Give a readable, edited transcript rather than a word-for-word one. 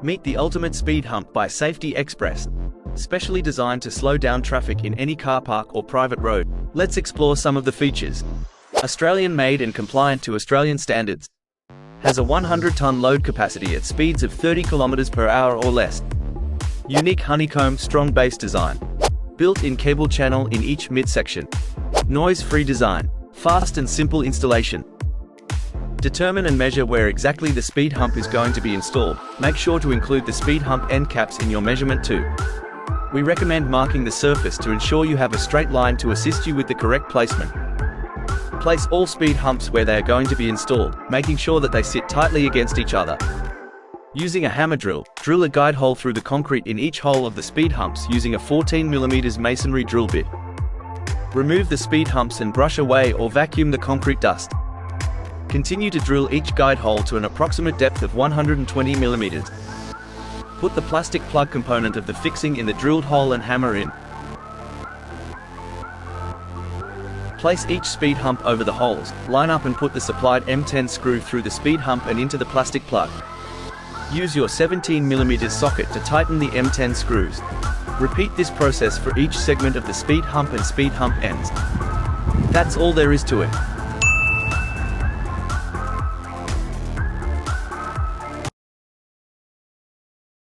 Meet the ultimate speed hump by Safety Express. Specially designed to slow down traffic in any car park or private road. Let's explore some of the features. Australian-made and compliant to Australian standards. Has a 100-ton load capacity at speeds of 30 km per hour or less. Unique honeycomb strong base design. Built-in cable channel in each midsection. Noise-free design. Fast and simple installation. Determine and measure where exactly the speed hump is going to be installed. Make sure to include the speed hump end caps in your measurement too. We recommend marking the surface to ensure you have a straight line to assist you with the correct placement. Place all speed humps where they are going to be installed, making sure that they sit tightly against each other. Using a hammer drill, drill a guide hole through the concrete in each hole of the speed humps using a 14 mm masonry drill bit. Remove the speed humps and brush away or vacuum the concrete dust. Continue to drill each guide hole to an approximate depth of 120 mm. Put the plastic plug component of the fixing in the drilled hole and hammer in. Place each speed hump over the holes, line up and put the supplied M10 screw through the speed hump and into the plastic plug. Use your 17 mm socket to tighten the M10 screws. Repeat this process for each segment of the speed hump and speed hump ends. That's all there is to it.